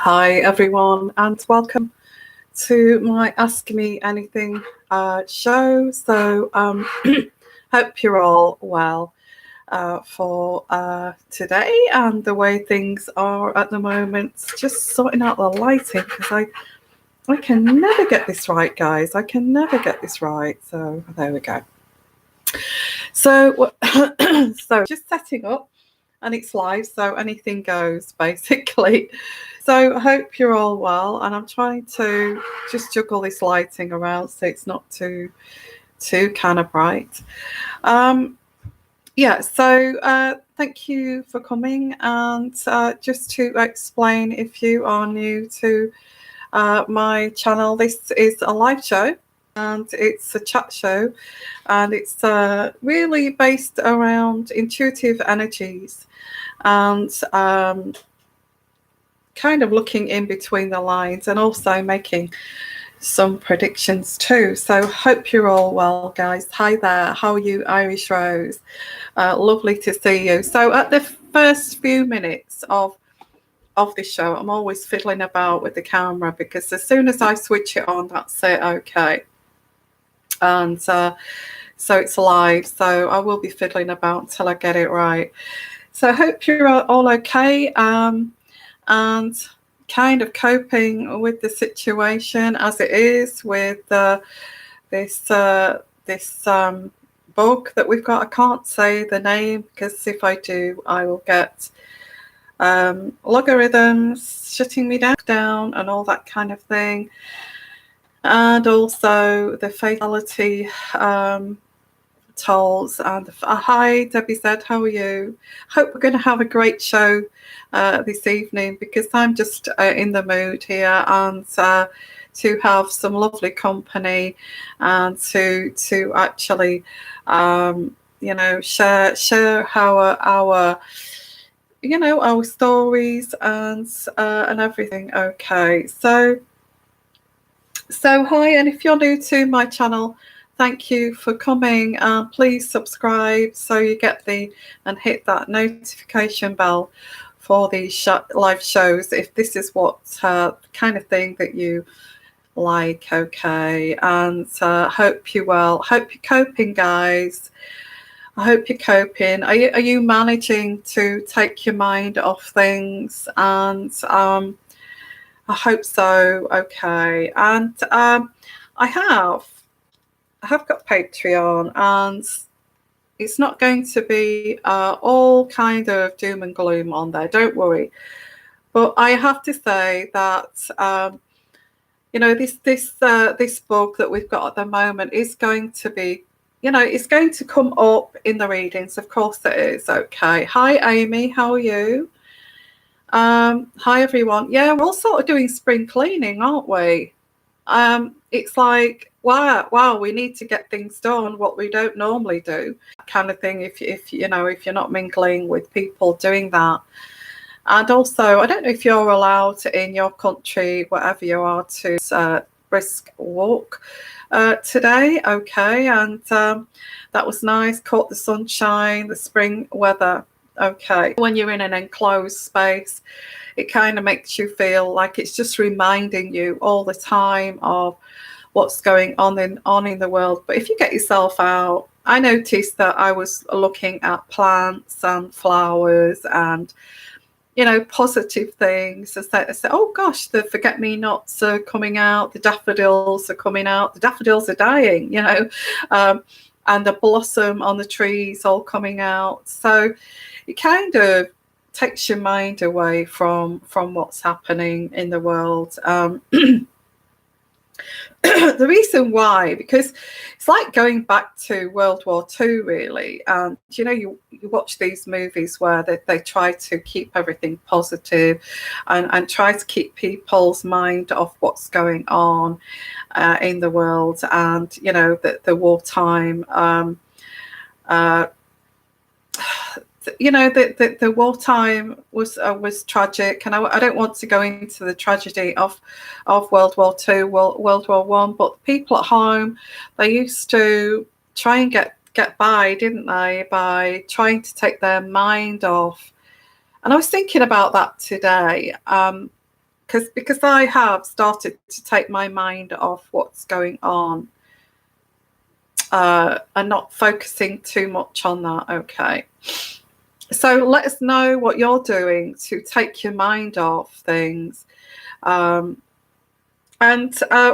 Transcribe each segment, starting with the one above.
Hi everyone, and welcome to my Ask Me Anything show. Hope you're all well for today and the way things are at the moment. Just sorting out the lighting because I can never get this right, guys. I can never get this right. So there we go. So so just setting up, and it's live, so anything goes basically. So I hope you're all well, and I'm trying to just juggle this lighting around so it's not too kind of bright. Um, thank you for coming, and just to explain, if you are new to my channel, this is a live show and it's a chat show, and it's really based around intuitive energies and kind of looking in between the lines and also making some predictions too. So hope you're all well, guys. Hi there, how are you, Irish Rose? Lovely to see you. So at the first few minutes of the show, I'm always fiddling about with the camera because as soon as I switch it on, that's it, okay. And so it's live, so I will be fiddling about until I get it right. So I hope you're all okay, and kind of coping with the situation as it is with this bug that we've got. I can't say the name because if I do, I will get logarithms shutting me down and all that kind of thing. And also the fatality tolls. And hi, Debbie said, how are you? Hope we're going to have a great show this evening because I'm just in the mood here, and to have some lovely company and to actually share our our stories and everything. Okay, so hi, and if you're new to my channel, thank you for coming. Please subscribe so you get and hit that notification bell for these live shows if this is what kind of thing that you like. Okay, and hope you're well. Hope you're coping, guys. I hope you're coping. Are you managing to take your mind off things? And I hope so. Okay, and I have got Patreon, and it's not going to be all kind of doom and gloom on there. Don't worry. But I have to say that this book that we've got at the moment is going to be, it's going to come up in the readings. Of course it is. Okay. Hi, Amy. How are you? Hi everyone. Yeah, we're all sort of doing spring cleaning, aren't we? It's like wow, we need to get things done what we don't normally do, kind of thing, if you're not mingling with people doing that. And also, I don't know if you're allowed in your country, wherever you are, to brisk walk today. Okay, and that was nice, caught the sunshine, the spring weather. Okay, when you're in an enclosed space, it kind of makes you feel like it's just reminding you all the time of what's going on in the world. But if you get yourself out, I noticed that I was looking at plants and flowers and positive things. I said, oh gosh, the forget-me-nots are coming out, the daffodils are coming out, the daffodils are dying, and the blossom on the trees all coming out. So it kind of takes your mind away from what's happening in the world. The reason why, because it's like going back to World War II, really. And you watch these movies where they try to keep everything positive and try to keep people's mind off what's going on in the world, and the wartime the wartime was tragic, and I don't want to go into the tragedy of World War II, World War One, but people at home, they used to try and get by, didn't they, by trying to take their mind off. And I was thinking about that today. because I have started to take my mind off what's going on, and not focusing too much on that. Okay. So let us know what you're doing to take your mind off things. And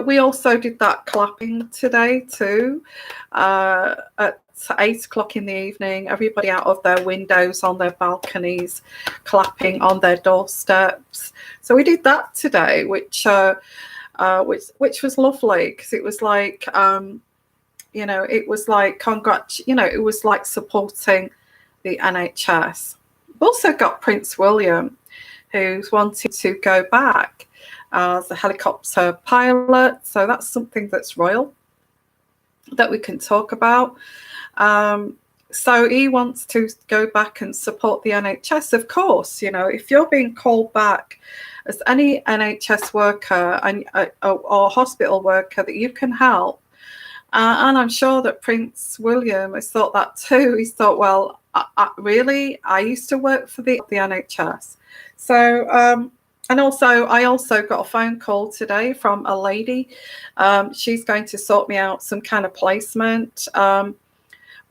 we also did that clapping today too, at 8 o'clock in the evening. Everybody out of their windows, on their balconies, clapping on their doorsteps. So we did that today, which was lovely, because it was like, it was like it was like supporting the NHS. We've also got Prince William, who's wanting to go back as a helicopter pilot. So that's something that's royal that we can talk about. So he wants to go back and support the NHS. Of course, if you're being called back as any NHS worker or hospital worker that you can help, and I'm sure that Prince William has thought that too. He's thought, well, I used to work for the NHS. So, and I also got a phone call today from a lady. She's going to sort me out some kind of placement.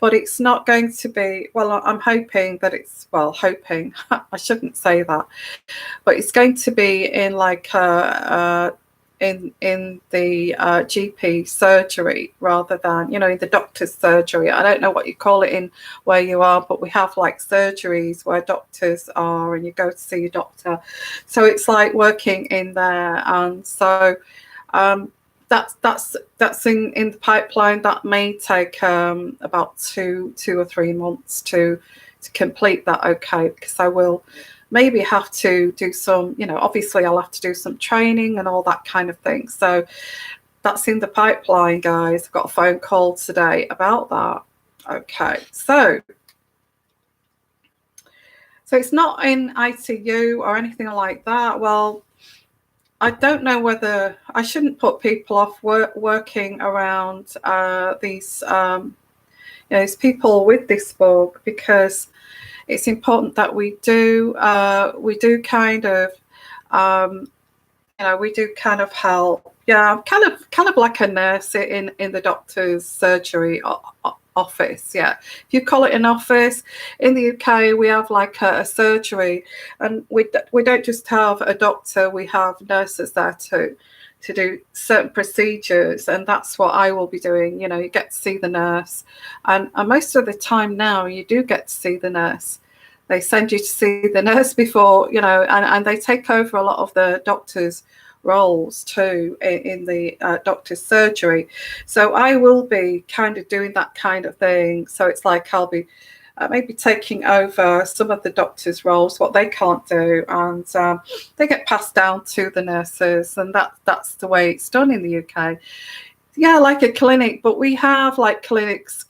But it's not going to be, well, I'm hoping that hoping, I shouldn't say that, but it's going to be in like in the GP surgery rather than, in the doctor's surgery. I don't know what you call it in where you are, but we have like surgeries where doctors are and you go to see your doctor. So it's like working in there. And so that's in the pipeline. That may take about two or 3 months to complete that. Okay, because I will maybe have to do some, obviously I'll have to do some training and all that kind of thing. So that's in the pipeline, guys. I've got a phone call today about that. Okay, so it's not in ITU or anything like that. Well, I don't know whether I shouldn't put people off working around these people with this bug, because it's important that we do kind of help. Yeah, I'm kind of like a nurse in the doctor's surgery office. Yeah, if you call it an office. In the UK, we have like a surgery, and we don't just have a doctor, we have nurses there too, to do certain procedures, and that's what I will be doing. You get to see the nurse, and most of the time now you do get to see the nurse. They send you to see the nurse before, and they take over a lot of the doctor's roles too in the doctor's surgery. So I will be kind of doing that kind of thing. So it's like I'll be maybe taking over some of the doctor's roles, what they can't do, and they get passed down to the nurses, and that's the way it's done in the UK. Yeah, like a clinic, but we have like clinics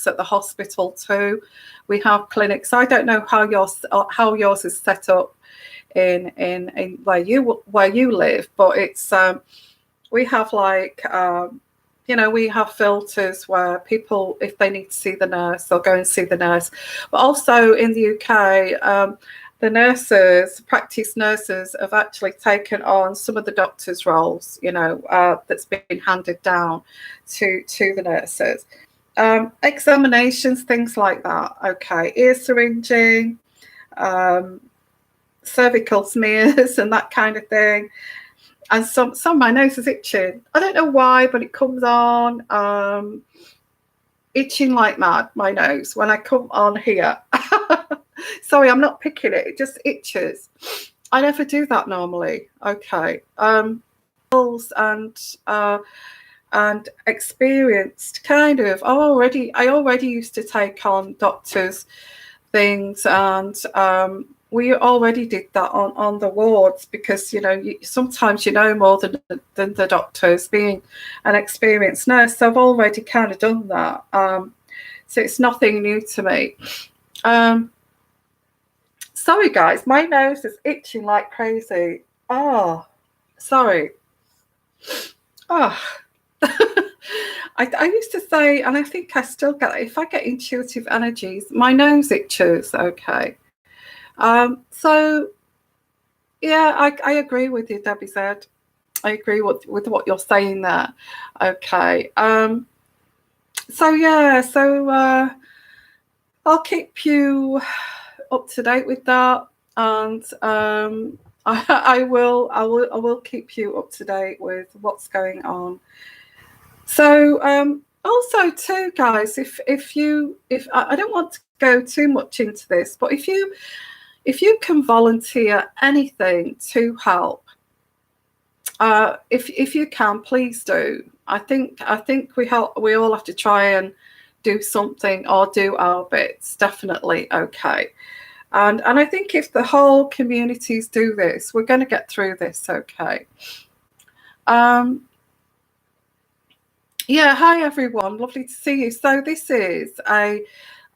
at the hospital too. We have clinics. I don't know how yours is set up in where you live, but it's we have like we have filters where people, if they need to see the nurse, they'll go and see the nurse. But also in the UK, the practice nurses have actually taken on some of the doctors' roles, that's been handed down to the nurses. Examinations, things like that. Okay, ear syringing, cervical smears and that kind of thing. And some my nose is itching. I don't know why, but it comes on itching like mad, my nose, when I come on here. Sorry, I'm not picking it. It just itches. I never do that normally. Okay. And experienced kind of. I already used to take on doctors' things, and we already did that on the wards, because sometimes more than the doctors, being an experienced nurse. So I've already kind of done that. So it's nothing new to me. Sorry guys, my nose is itching like crazy. Oh, sorry. Oh. I used to say, and I think I still get it, if I get intuitive energies, my nose itches. Okay. So Yeah, I agree with you, Debbie said. I agree with what you're saying there. Okay. So yeah, I'll keep you up to date with that, and I will keep you up to date with what's going on. So also too, guys, if I don't want to go too much into this, but if you can volunteer anything to help, if you can, please do. I think we all have to try and do something or do our bits. Definitely, okay. And I think if the whole communities do this, we're going to get through this, okay. Yeah, hi everyone, lovely to see you. So this is a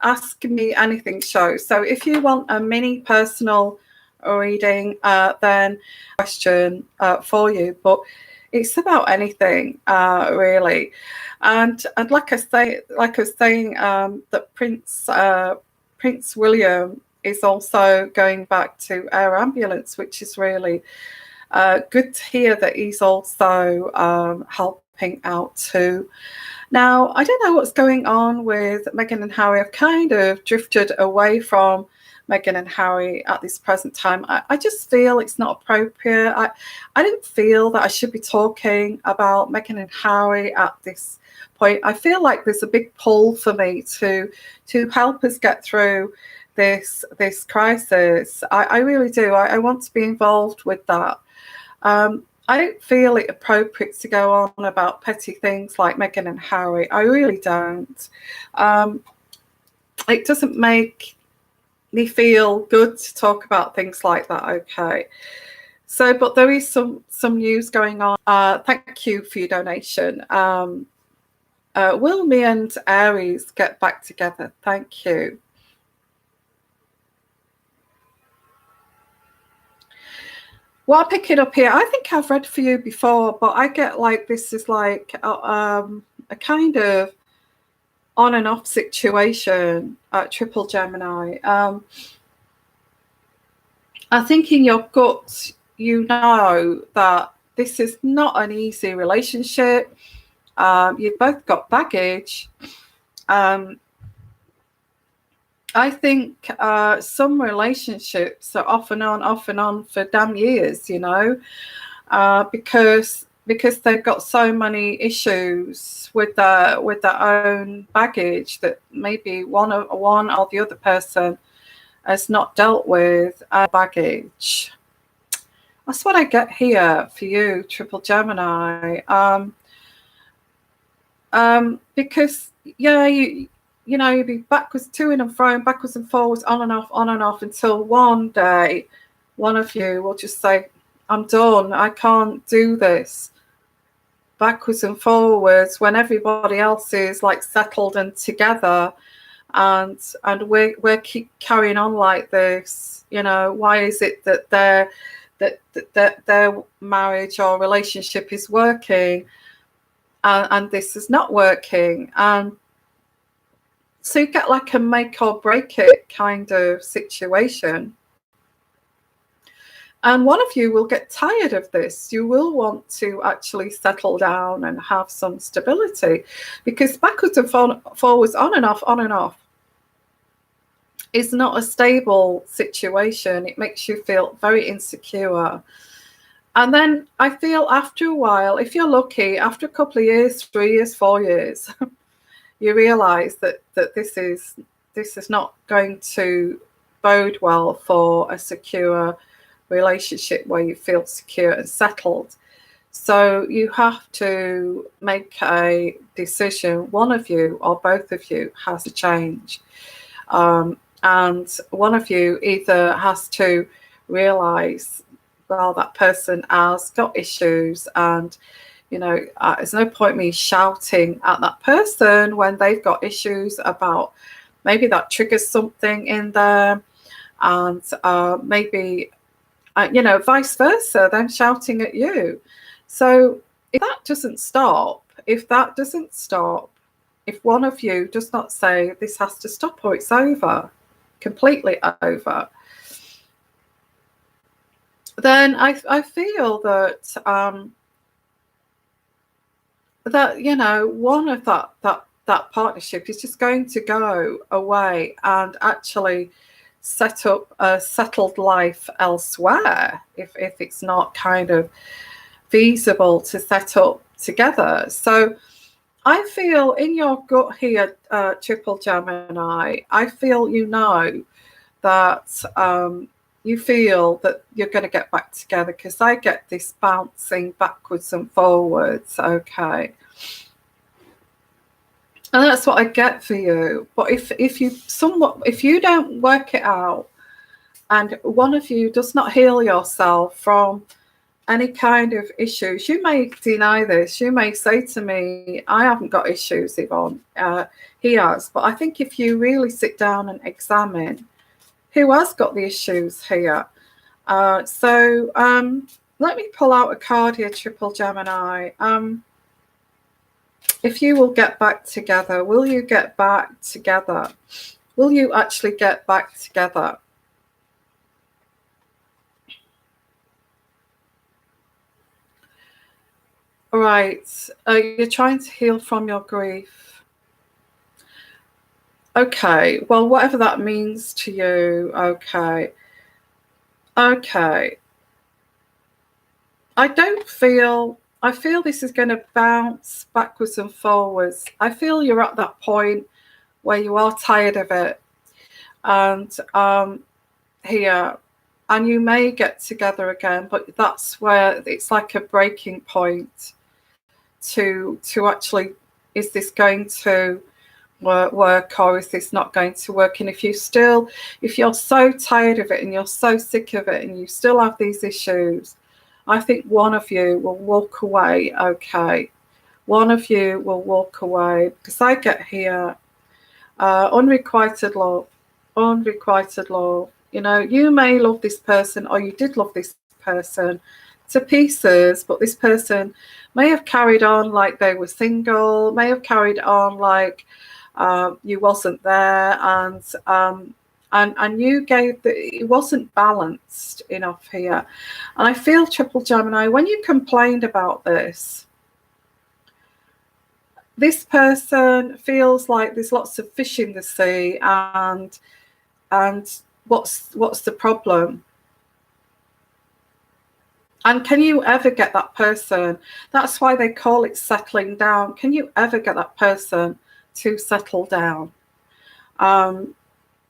Ask Me Anything show. So if you want a mini personal reading, then question for you, but it's about anything really. And like I was saying, that Prince William is also going back to air ambulance, which is really good to hear that he's also helping out too. Now, I don't know what's going on with Meghan and Harry. I've kind of drifted away from Meghan and Harry at this present time. I just feel it's not appropriate. I don't feel that I should be talking about Meghan and Harry at this point. I feel like there's a big pull for me to help us get through this crisis. I really do. I want to be involved with that. I don't feel it appropriate to go on about petty things like Meghan and Harry. I really don't. It doesn't make me feel good to talk about things like that. Okay. So, but there is some news going on. Thank you for your donation. Will me and Aries get back together? Thank you. Well, I'll pick it up here. I think I've read for you before, but I get like this is like a kind of on and off situation at Triple Gemini. I think in your gut, you know that this is not an easy relationship. You've both got baggage. I think some relationships are off and on for damn years, you know, because they've got so many issues with their own baggage that maybe one or the other person has not dealt with baggage. That's what I get here for you, Triple Gemini. Because yeah, you know, you'd be backwards, to and fro, backwards and forwards, on and off until one day one of you will just say, I'm done, I can't do this. Backwards and forwards when everybody else is like settled and together, and we're keep carrying on like this. You know, why is it that their marriage or relationship is working and this is not working? So you get like a make or break it kind of situation. And one of you will get tired of this. You will want to actually settle down and have some stability, because backwards and forwards, on and off, is not a stable situation. It makes you feel very insecure. And then I feel after a while, if you're lucky, after a couple of years, 3 years, 4 years, you realize that this is not going to bode well for a secure relationship where you feel secure and settled. So you have to make a decision. One of you or both of you has to change. And one of you either has to realize, well, that person has got issues, and you know, there's no point me shouting at that person when they've got issues about, maybe that triggers something in them, and maybe, you know, vice versa, them shouting at you. So if that doesn't stop, if one of you does not say this has to stop or it's over, completely over, then I feel that that, you know, one of that partnership is just going to go away and actually set up a settled life elsewhere if it's not kind of feasible to set up together. So I feel in your gut here, Triple Gemini, I feel, you know, that you feel that you're going to get back together, because I get this bouncing backwards and forwards. Okay. And that's what I get for you. But if you don't work it out, and one of you does not heal yourself from any kind of issues, you may deny this. You may say to me, I haven't got issues, Yvonne. He has. But I think if you really sit down and examine who has got the issues here. So let me pull out a card here, Triple Gemini. If you will get back together, will you get back together? Will you actually get back together? All right. You're trying to heal from your grief. Okay. Well, whatever that means to you. Okay. Okay. I feel this is going to bounce backwards and forwards. I feel you're at that point where you are tired of it. And here, and you may get together again, but that's where it's like a breaking point to actually, is this going to work, or is this not going to work? And if you're so tired of it and you're so sick of it and you still have these issues, I think one of you will walk away. Okay, one of you will walk away, because I get here unrequited love. You know, you may love this person, or you did love this person to pieces, but this person may have carried on like they were single, may have carried on like you wasn't there, and you gave it wasn't balanced enough here. And I feel, Triple Gemini, when you complained about this person feels like there's lots of fish in the sea, and what's the problem? And can you ever get that person? That's why they call it settling down. Can you ever get that person to settle down? And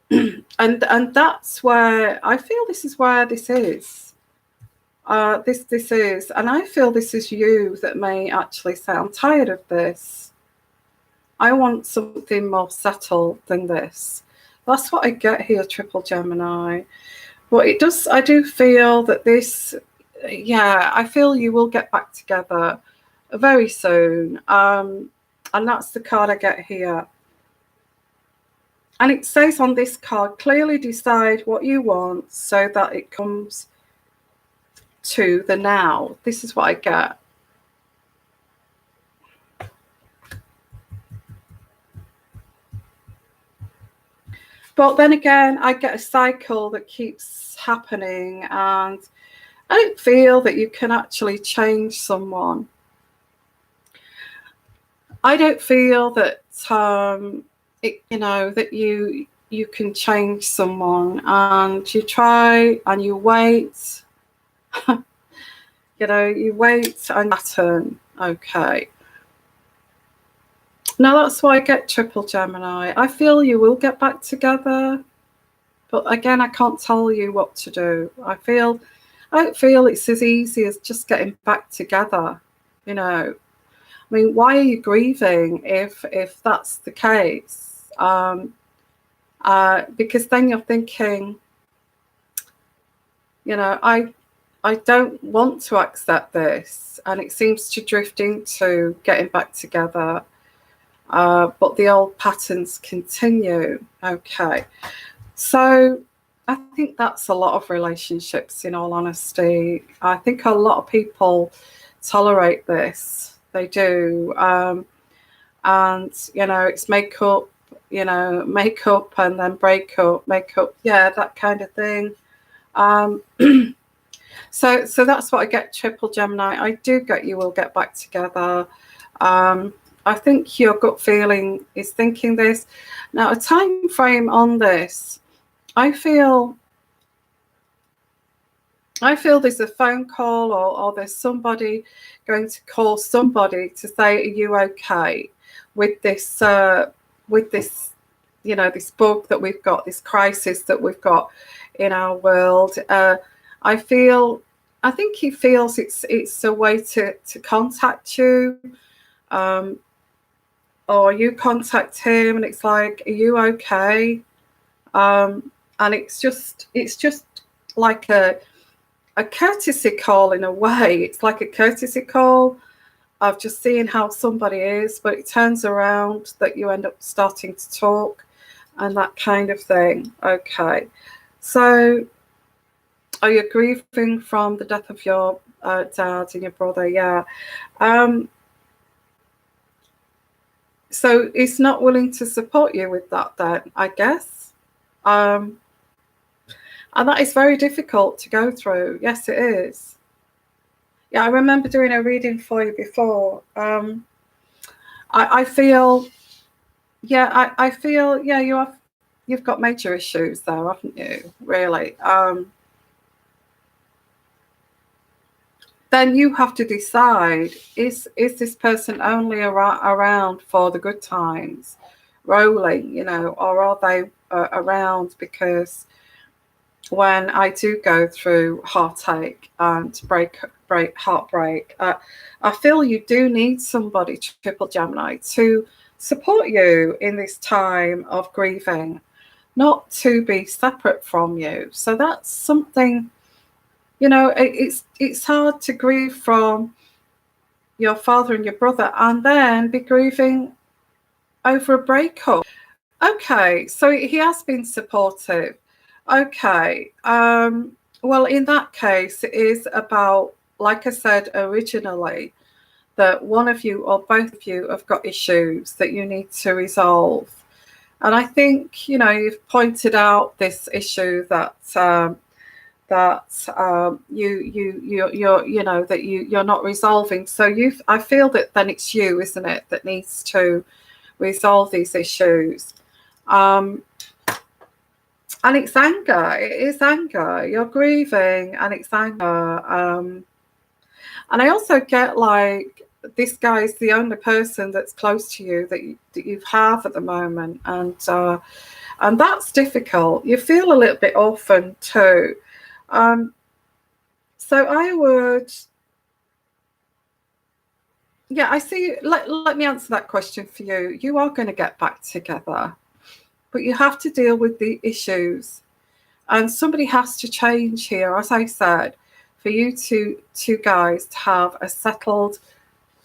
that's where I feel this is where this is. This is, and I feel this is you that may actually say, I'm tired of this. I want something more settled than this. That's what I get here, Triple Gemini. But I do feel that this, yeah, I feel you will get back together very soon. And that's the card I get here. And it says on this card, clearly decide what you want so that it comes to the now. This is what I get. But then again, I get a cycle that keeps happening, and I don't feel that you can actually change someone. I don't feel that that you can change someone, and you try and you wait. You wait and pattern. Okay. Now that's why I get Triple Gemini. I feel you will get back together, but again, I can't tell you what to do. I don't feel it's as easy as just getting back together. I mean, why are you grieving if that's the case? Because then you're thinking, I don't want to accept this, and it seems to drift into getting back together. But the old patterns continue. Okay. So I think that's a lot of relationships, in all honesty. I think a lot of people tolerate this. They do. And, it's make up and then break up, yeah, that kind of thing. So that's what I get, Triple Gemini. I do get you will get back together. I think your gut feeling is thinking this. Now, a time frame on this, I feel there's a phone call or there's somebody going to call somebody to say, are you okay with this, you know, this bug that we've got, this crisis that we've got in our world. I think he feels it's a way to contact you, or you contact him, and it's like, are you okay? And it's just like a courtesy call in a way. It's like a courtesy call of just seeing how somebody is, but it turns around that you end up starting to talk and that kind of thing. Okay, so are you grieving from the death of your dad and your brother? Yeah. So he's not willing to support you with that then, I guess. And that is very difficult to go through. Yes, it is. Yeah, I remember doing a reading for you before. I feel, I feel, you've got major issues though, haven't you? Really. Then you have to decide, is this person only around for the good times, rolling, you know, or are they around because when I do go through heartache and heartbreak, I feel you do need somebody, Triple Gemini, to support you in this time of grieving, not to be separate from you. So that's something, you know, it's hard to grieve from your father and your brother and then be grieving over a breakup. Okay, so he has been supportive. Okay, well, in that case, it is about, like I said originally, that one of you or both of you have got issues that you need to resolve. And I think, you know, you've pointed out this issue that you're not resolving. So I feel that then it's you, isn't it, that needs to resolve these issues. And it's anger. It is anger. You're grieving, and it's anger. And I also get like this guy is the only person that's close to you that you have at the moment, and that's difficult. You feel a little bit orphaned too. So I would, I see. Let me answer that question for you. You are going to get back together, but you have to deal with the issues, and somebody has to change here, as I said, for you two guys to have a settled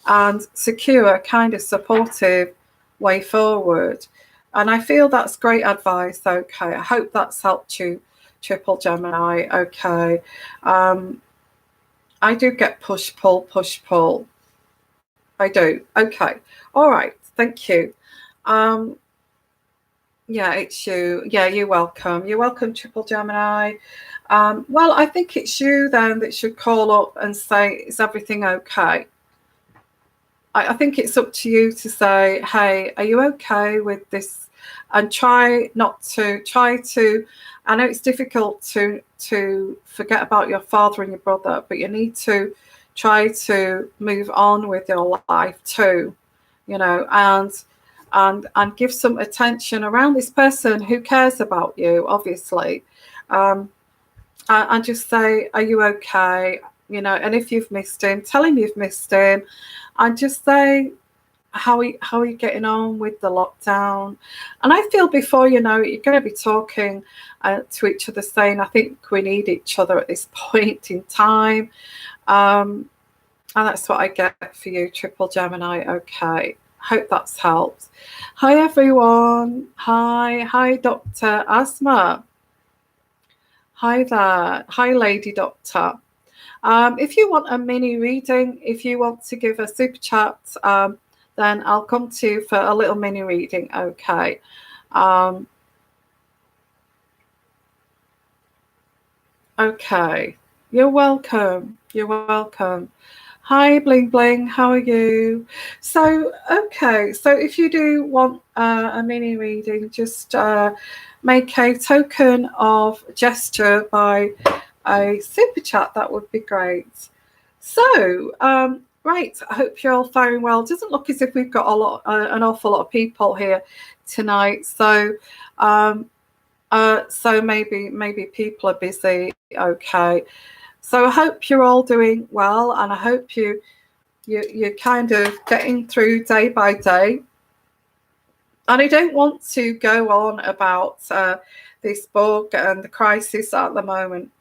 and secure, kind of supportive way forward. And I feel that's great advice. Okay, I hope that's helped you, Triple Gemini. Okay, I do get push pull. I do. Okay, all right. Thank you. Yeah, it's you. Yeah, you're welcome. You're welcome, Triple Gemini. Well, I think it's you then that should call up and say, is everything okay? I think it's up to you to say, hey, are you okay with this? And try to, I know it's difficult to forget about your father and your brother, but you need to try to move on with your life too, you know, and give some attention around this person who cares about you, obviously. And just say, are you okay? You know, and if you've missed him, tell him you've missed him, and just say, how are you getting on with the lockdown? And I feel before you know it, you're going to be talking to each other, saying, I think we need each other at this point in time. And that's what I get for you, Triple Gemini. Okay. Hope that's helped. Hi, everyone. Hi, Dr. Asma. Hi there. Hi, Lady Doctor. If you want a mini reading, if you want to give a super chat, then I'll come to you for a little mini reading. Okay. Okay. You're welcome. You're welcome. Hi, Bling Bling. How are you? So, okay. So, if you do want a mini reading, just make a token of gesture by a super chat. That would be great. So, right. I hope you're all faring well. Doesn't look as if we've got an awful lot of people here tonight. So, so maybe people are busy. Okay. So I hope you're all doing well, and I hope you're kind of getting through day by day. And I don't want to go on about this book and the crisis at the moment.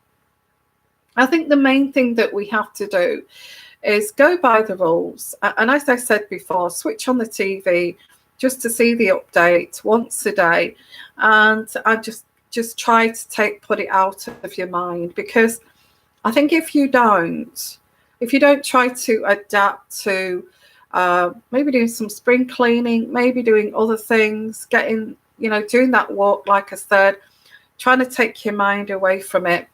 I think the main thing that we have to do is go by the rules. And as I said before, switch on the TV just to see the update once a day, and I just try to put it out of your mind, because I think if you don't try to adapt to maybe doing some spring cleaning, maybe doing other things, doing that walk, like I said, trying to take your mind away from it.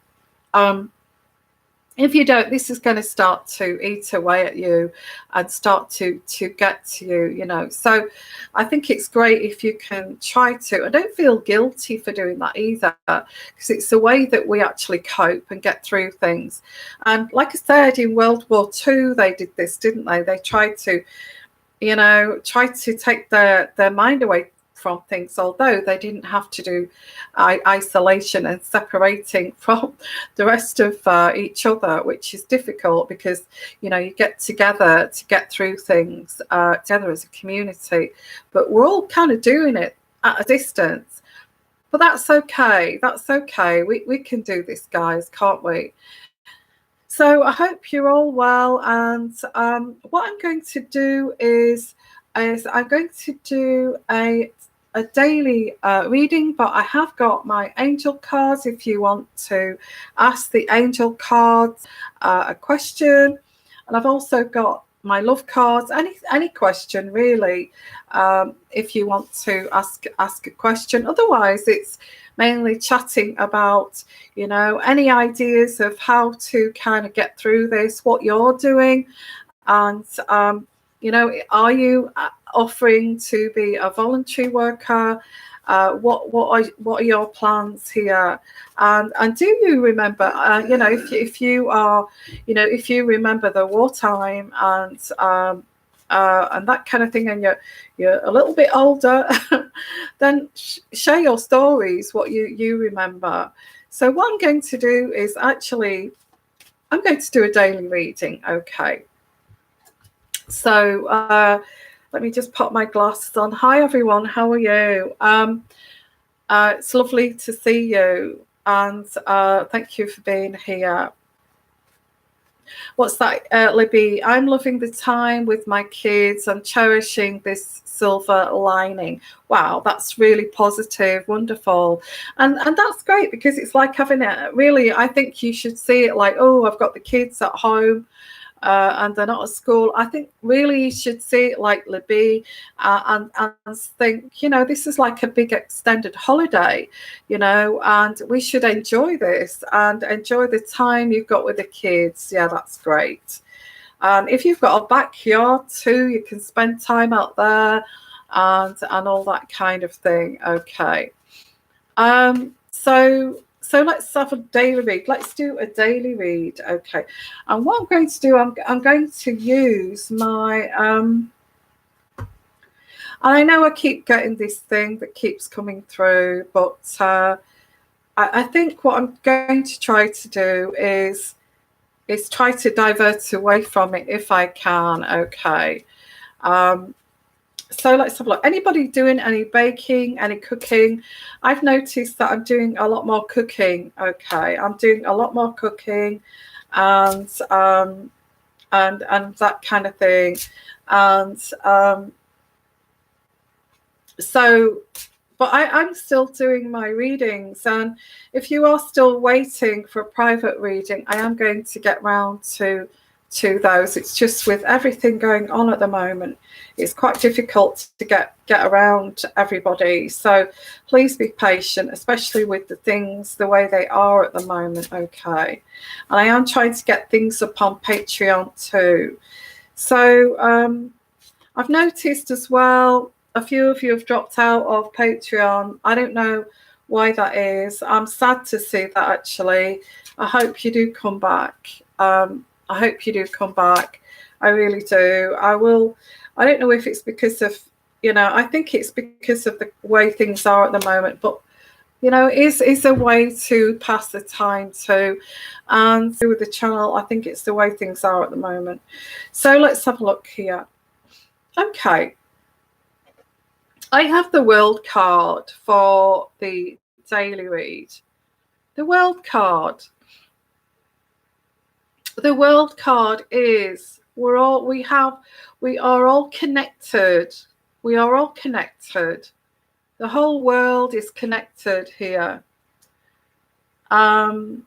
If you don't, this is going to start to eat away at you and start to get to you, So I think it's great if you can try to. I don't feel guilty for doing that either, because it's a way that we actually cope and get through things. And like I said, in World War II, they did this, didn't they? They tried to, take their mind away from things, although they didn't have to do isolation and separating from the rest of each other, which is difficult, because you get together to get through things together as a community, but we're all kind of doing it at a distance. But that's okay. We can do this, guys, can't we? So I hope you're all well, and what I'm going to do is I'm going to do a daily reading, but I have got my angel cards if you want to ask the angel cards a question, and I've also got my love cards. Any question really, if you want to ask a question. Otherwise, it's mainly chatting about any ideas of how to kind of get through this, what you're doing, and are you offering to be a voluntary worker? What are your plans here? And do you remember, if you are, if you remember the wartime and that kind of thing, and you're a little bit older, then share your stories, what you remember. So what I'm going to do is I'm going to do a daily reading. Okay. So let me just pop my glasses on. Hi, everyone. How are you? It's lovely to see you. And thank you for being here. What's that, Libby? I'm loving the time with my kids and cherishing this silver lining. Wow, that's really positive, wonderful. And that's great, because it's like having it really, I think you should see it like, oh, I've got the kids at home. And they're not at school. I think really you should see it like Libby, and think, this is like a big extended holiday, and we should enjoy this and enjoy the time you've got with the kids. Yeah, that's great. And if you've got a backyard too, you can spend time out there and all that kind of thing. Okay. So let's have a daily read. Let's do a daily read. Okay. And what I'm going to do, I'm going to use my I know I keep getting this thing that keeps coming through, but I think what I'm going to try to do is try to divert away from it if I can. Okay. So let's have a look. Anybody doing any baking, any cooking? I've noticed that I'm doing a lot more cooking. Okay, I'm doing a lot more cooking, and that kind of thing, and so. But I'm still doing my readings, and if you are still waiting for a private reading, I am going to get round to to those. It's just with everything going on at the moment, it's quite difficult to get around everybody. So please be patient, especially with the things the way they are at the moment. Okay, and I am trying to get things up on Patreon too. So I've noticed as well, a few of you have dropped out of Patreon. I don't know why that is. I'm sad to see that, actually. I hope you do come back. I hope you do come back. I really do. I don't know if it's because of, I think it's because of the way things are at the moment, but is a way to pass the time too. And with the channel, I think it's the way things are at the moment. So let's have a look here. Okay. I have the World card for the daily read. The World card. The World card is we are all connected. We are all connected. The whole world is connected here. The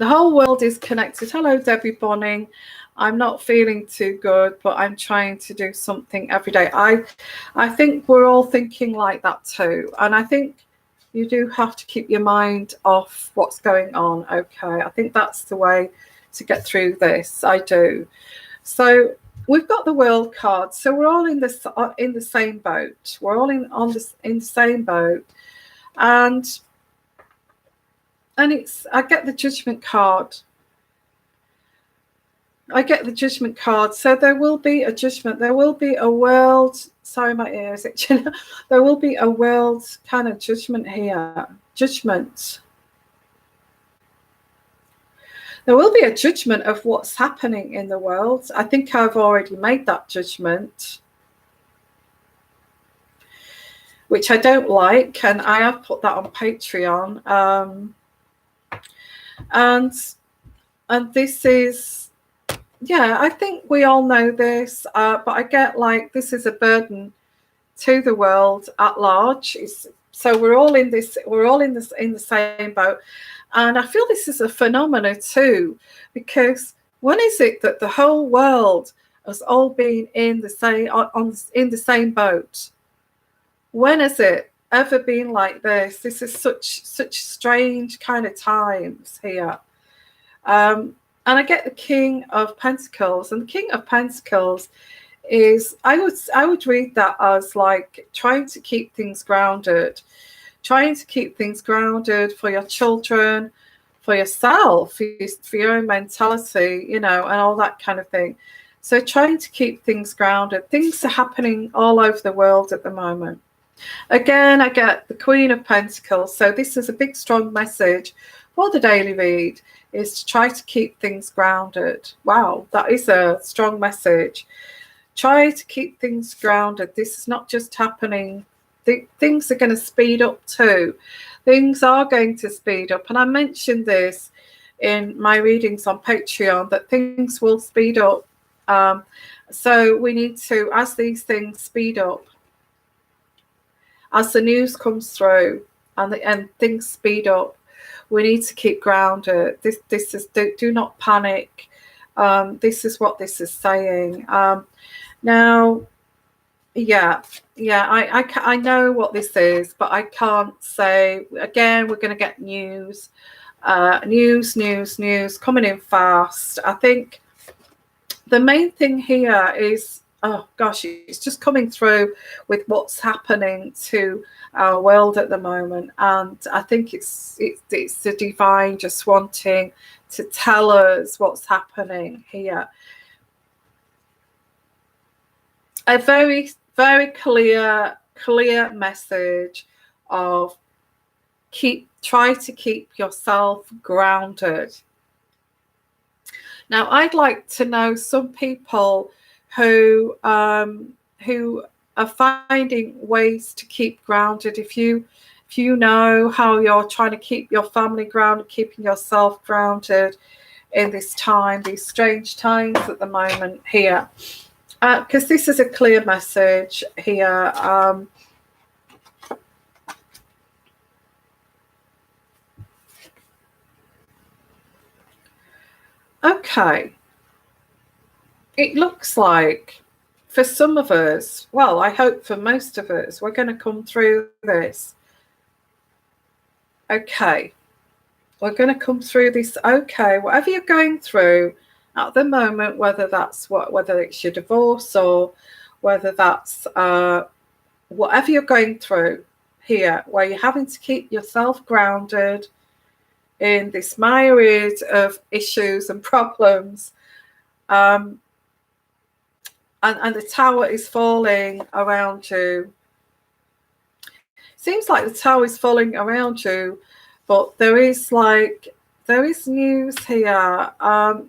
whole world is connected. Hello, Debbie Bonning. I'm not feeling too good, but I'm trying to do something every day. I think we're all thinking like that too. And I think you do have to keep your mind off what's going on. Okay, I think that's the way to get through this. I do. So we've got the World card. So we're all in the same boat. We're all in the same boat. And I get the Judgment card. I get the Judgment card. So there will be a judgment. There will be a world. Sorry, my ears itching. There will be a world kind of judgment here. Judgment. There will be a judgment of what's happening in the world. I think I've already made that judgment, which I don't like, and I have put that on Patreon. And this is, yeah, I think we all know this, but I get like this is a burden to the world at large. So we're all in the same boat, and I feel this is a phenomena too, because when is it that the whole world has all been in the same boat? When has it ever been like this? This is such strange kind of times here. And I get the King of Pentacles, and the King of Pentacles is, I would read that as like trying to keep things grounded for your children, for yourself, for your own mentality, and all that kind of thing. So trying to keep things grounded. Things are happening all over the world at the moment. Again, I get the Queen of Pentacles. So this is a big, strong message for the daily read, is to try to keep things grounded. Wow, that is a strong message. Try to keep things grounded. This is not just happening. Things are going to speed up too. Things are going to speed up. And I mentioned this in my readings on Patreon, that things will speed up. So we need to, as these things speed up, as the news comes through and things speed up, we need to keep grounded. This is, do not panic. This is what this is saying. Now, I know what this is, but I can't say. Again, we're going to get news coming in fast. I think the main thing here is, oh gosh, it's just coming through with what's happening to our world at the moment, and I think it's the divine just wanting to tell us what's happening here. A very, very clear message of try to keep yourself grounded. Now, I'd like to know some people who are finding ways to keep grounded. If you know how you're trying to keep your family grounded, keeping yourself grounded in this time, these strange times at the moment here. Because this is a clear message here. Okay. It looks like for some of us, well, I hope for most of us, we're going to come through this. Okay. We're going to come through this. Okay. Whatever you're going through at the moment, whether it's your divorce or whether that's whatever you're going through here, where you're having to keep yourself grounded in this myriad of issues and problems, and the tower is falling around you. Seems like the tower is falling around you, but there is news here of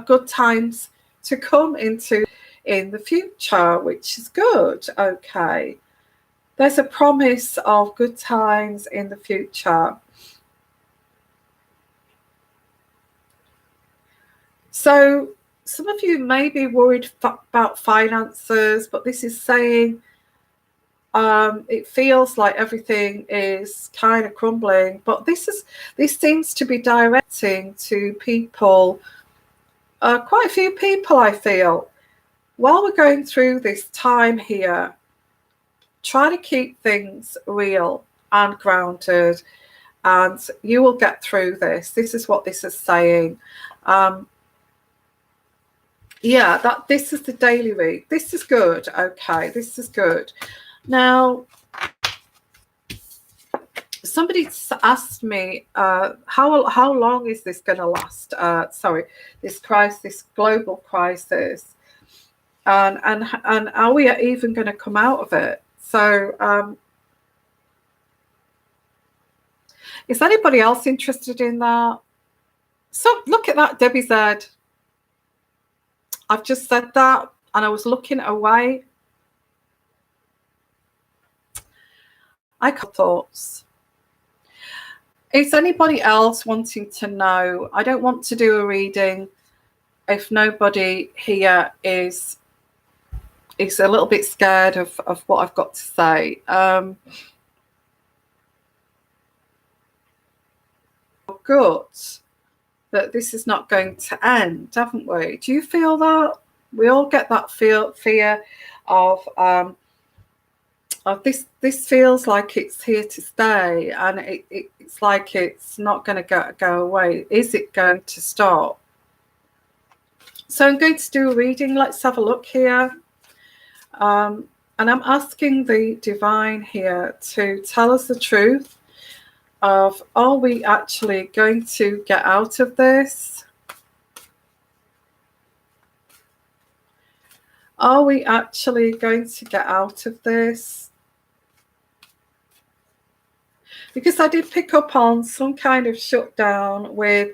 good times to come in the future, which is good. Okay, there's a promise of good times in the future. So some of you may be worried about finances, but this is saying it feels like everything is kind of crumbling. But this seems to be directing to people, quite a few people, I feel. While we're going through this time here, try to keep things real and grounded, and you will get through this. This is what this is saying. Yeah, this is the daily read. This is good. Okay, this is good. Now, somebody asked me, how long is this going to last? This crisis, this global crisis, and are we even going to come out of it? So, is anybody else interested in that? So, look at that, Debbie said. I've just said that, and I was looking away. I got thoughts. Is anybody else wanting to know? I don't want to do a reading if nobody here is a little bit scared of what I've got to say. Good that this is not going to end, haven't we? Do you feel that? We all get that fear of this. This feels like it's here to stay, and it's like it's not going to go away. Is it going to stop? So I'm going to do a reading. Let's have a look here. And I'm asking the divine here to tell us the truth of, are we actually going to get out of this? Are we actually going to get out of this? Because I did pick up on some kind of shutdown with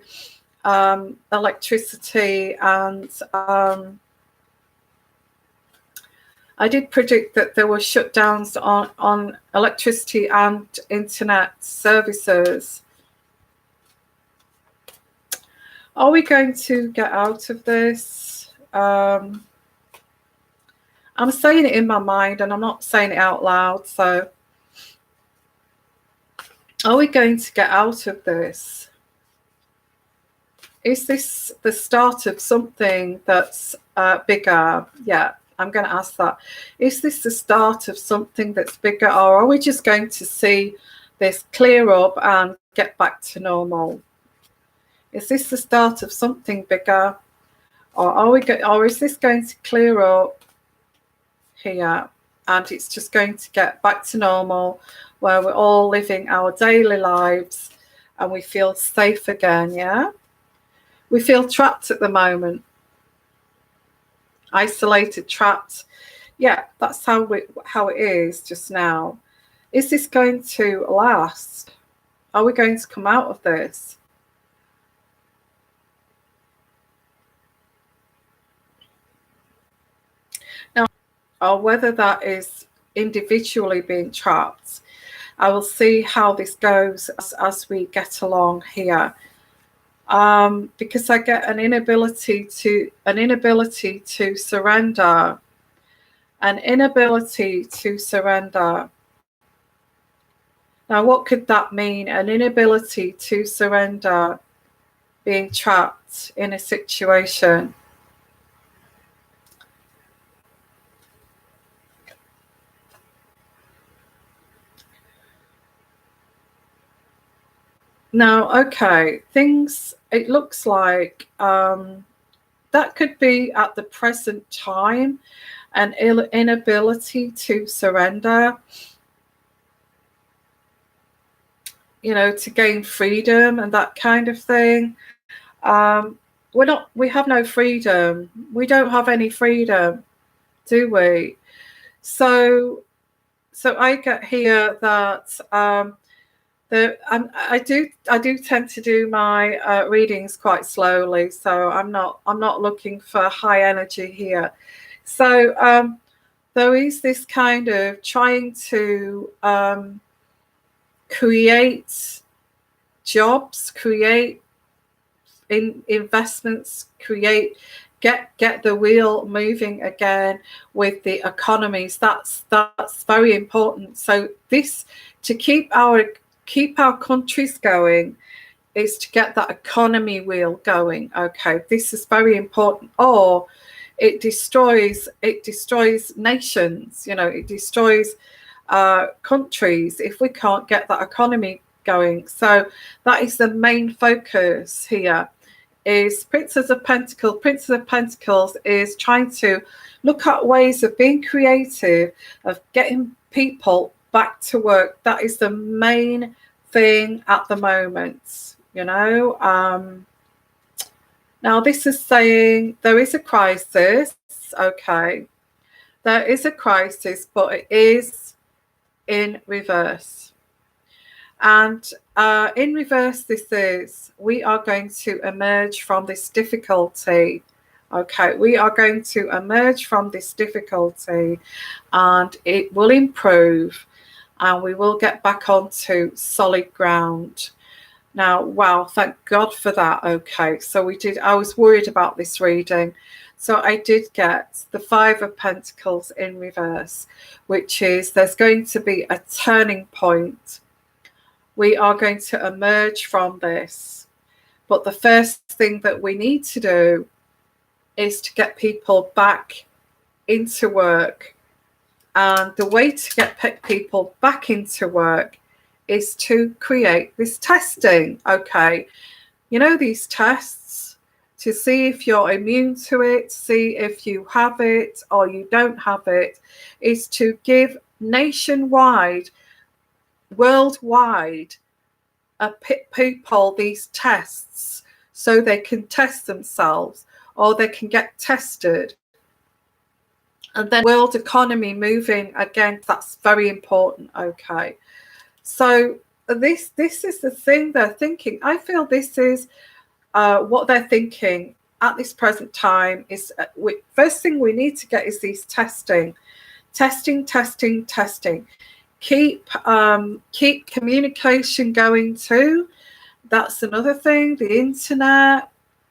electricity, and I did predict that there were shutdowns on electricity and internet services. Are we going to get out of this? I'm saying it in my mind, and I'm not saying it out loud. So, are we going to get out of this? Is this the start of something that's bigger? Yeah, I'm going to ask that. Is this the start of something that's bigger, or are we just going to see this clear up and get back to normal? Is this the start of something bigger, or is this going to clear up here and it's just going to get back to normal, where we're all living our daily lives and we feel safe again? Yeah, we feel trapped at the moment, isolated, trapped. Yeah, that's how it is just now. Is this going to last? Are we going to come out of this? Now, or whether that is individually being trapped, I will see how this goes as we get along here. Because I get an inability to surrender, Now, what could that mean? An inability to surrender. being trapped in a situation. Now, okay, things, it looks like that could be at the present time an inability to surrender, you know, to gain freedom and that kind of thing. We have no freedom. We don't have any freedom, do we? So I get here that I do tend to do my readings quite slowly, so I'm not looking for high energy here. So there is this kind of trying to create jobs, create investments, get the wheel moving again with the economies. That's very important. So this, to keep our countries going, is to get that economy wheel going. Okay, this is very important, or it destroys nations, you know, it destroys countries if we can't get that economy going. So that is the main focus here, is Princess of Pentacles. Princess of Pentacles is trying to look at ways of being creative, of getting people back to work. That is the main thing at the moment, you know. Now this is saying there is a crisis. Okay, there is a crisis, but it is in reverse. And in reverse, this is, we are going to emerge from this difficulty. Okay, we are going to emerge from this difficulty and it will improve and we will get back onto solid ground. Now, wow, thank God for that. Okay, so I was worried about this reading. So I did get the Five of Pentacles in reverse, which is there's going to be a turning point. We are going to emerge from this. But the first thing that we need to do is to get people back into work. And the way to get people back into work is to create this testing. Okay, you know, these tests to see if you're immune to it, see if you have it or you don't have it, is to give nationwide, worldwide, people these tests so they can test themselves or they can get tested. And then world economy moving again, that's very important. Okay, so this is the thing they're thinking. I feel this is what they're thinking at this present time. Is first thing we need to get is these testing. Keep communication going too. That's another thing. The internet.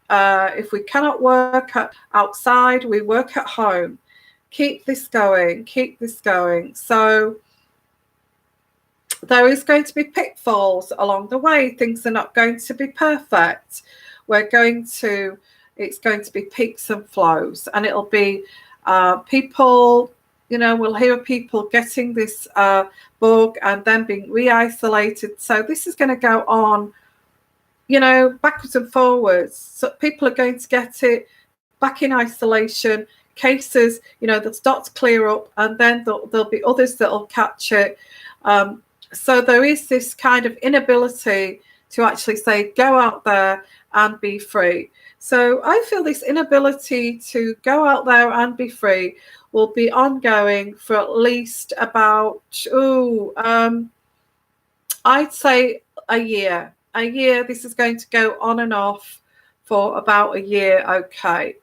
If we cannot work outside, we work at home. Keep this going. Keep this going. So there is going to be pitfalls along the way. Things are not going to be perfect. It's going to be peaks and flows, and it'll be people, you know, we'll hear people getting this bug and then being re-isolated. So this is going to go on, you know, backwards and forwards. So people are going to get it back in isolation. Cases, you know, they'll start to clear up, and then there'll be others that'll catch it. So there is this kind of inability to actually say, go out there and be free. So I feel this inability to go out there and be free will be ongoing for at least about, I'd say a year. A year. This is going to go on and off for about a year. Okay.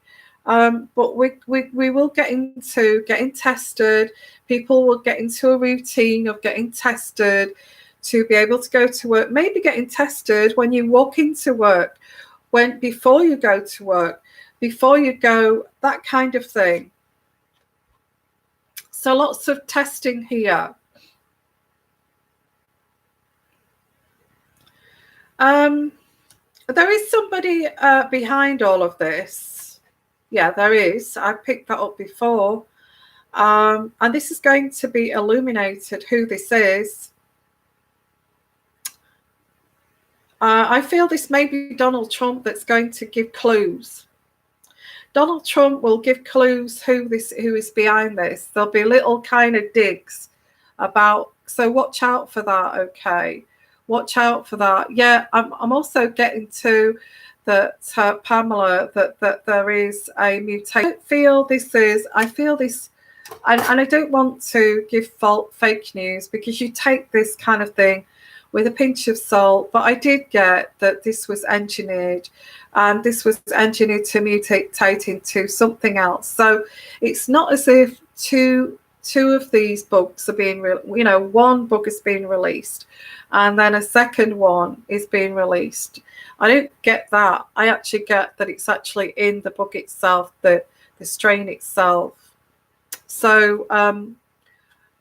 But we will get into getting tested. People will get into a routine of getting tested to be able to go to work. Maybe getting tested when you walk into work, before you go to work, before you go, that kind of thing. So lots of testing here. There is somebody behind all of this. Yeah, there is. I picked that up before. And this is going to be illuminated who this is. I feel this may be Donald Trump that's going to give clues. Donald Trump will give clues who is behind this. There'll be little kind of digs about, so watch out for that, okay? Watch out for that. Yeah, I'm also getting to that, Pamela, that there is a mutation. I feel this, and I don't want to give fake news, because you take this kind of thing with a pinch of salt, but I did get that this was engineered, and this was engineered to mutate into something else. So it's not as if two of these books are being, one book is being released, and then a second one is being released. I don't get that. I actually get that it's actually in the book itself, the strain itself. So,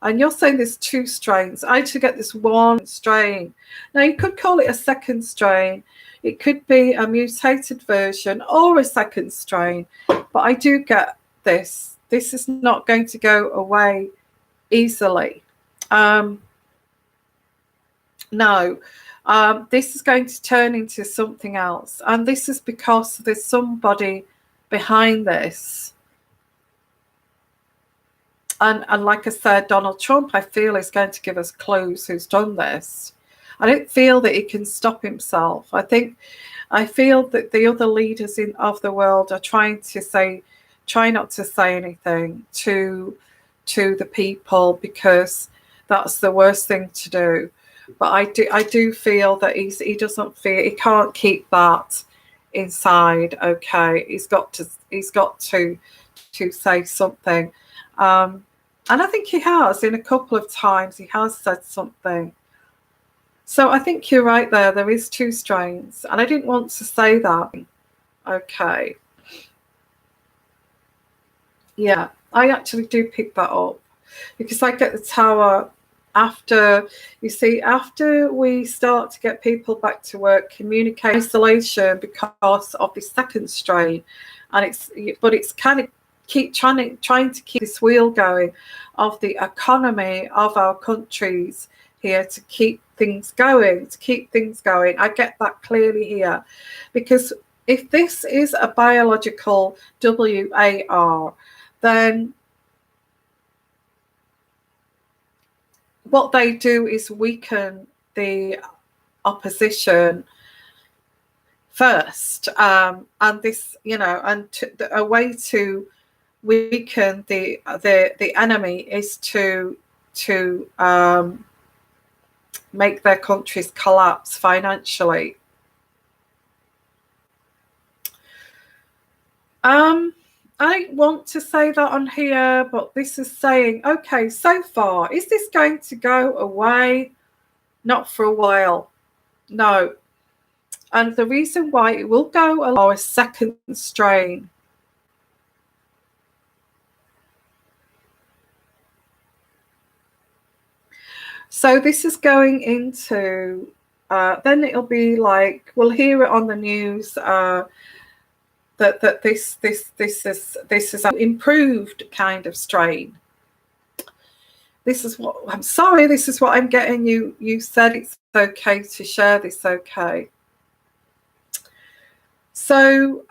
and you're saying there's two strains. I actually get this one strain. Now, you could call it a second strain. It could be a mutated version or a second strain. But I do get this. This is not going to go away easily. No. This is going to turn into something else. And this is because there's somebody behind this. And like I said, Donald Trump, I feel, is going to give us clues who's done this. I don't feel that he can stop himself. I feel that the other leaders of the world are try not to say anything to the people, because that's the worst thing to do. But I do feel that he can't keep that inside. Okay, he's got to say something. And I think he has, in a couple of times, he has said something. So I think you're right there. There is two strains. And I didn't want to say that. Okay. Yeah, I actually do pick that up, because I get the Tower after we start to get people back to work, communicate, isolation because of the second strain. And it's kind of trying to keep this wheel going of the economy of our countries here, to keep things going. I get that clearly here, because if this is a biological WAR, then what they do is weaken the opposition first, and this, a way to weaken the enemy is to make their countries collapse financially. I want to say that on here, but this is saying, okay, so far, is this going to go away? Not for a while. No. And the reason why it will go along a second strain. So this is going into, then it'll be like, we'll hear it on the news, that this is an improved kind of strain. This is what I'm getting. You said it's okay to share this, okay. So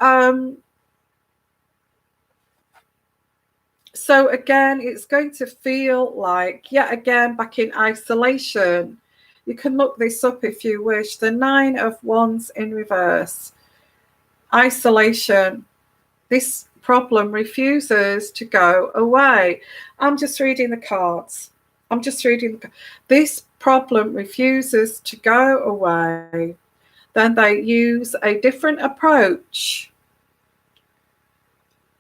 so again, it's going to feel like, yet again, back in isolation. You can look this up if you wish. The 9 of Wands in reverse. Isolation. This problem refuses to go away. I'm just reading the cards. This problem refuses to go away. Then they use a different approach.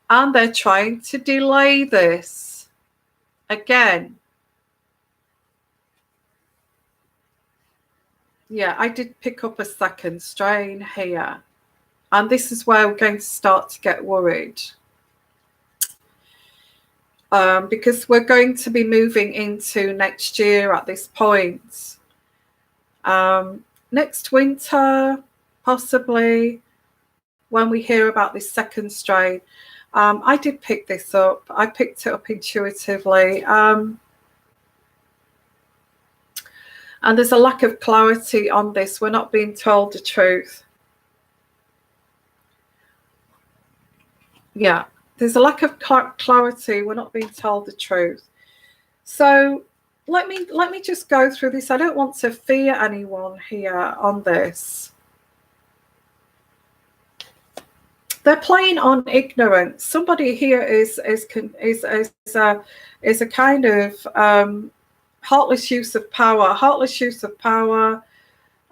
And they're trying to delay this. Again. Yeah, I did pick up a second strain here. And this is where we're going to start to get worried. Because we're going to be moving into next year at this point. Next winter, possibly when we hear about this second strain. I did pick this up. I picked it up intuitively. And there's a lack of clarity on this. We're not being told the truth. Yeah, there's a lack of clarity. We're not being told the truth. So let me just go through this. I don't want to fear anyone here on this. They're playing on ignorance. Somebody here is a kind of heartless use of power. Heartless use of power.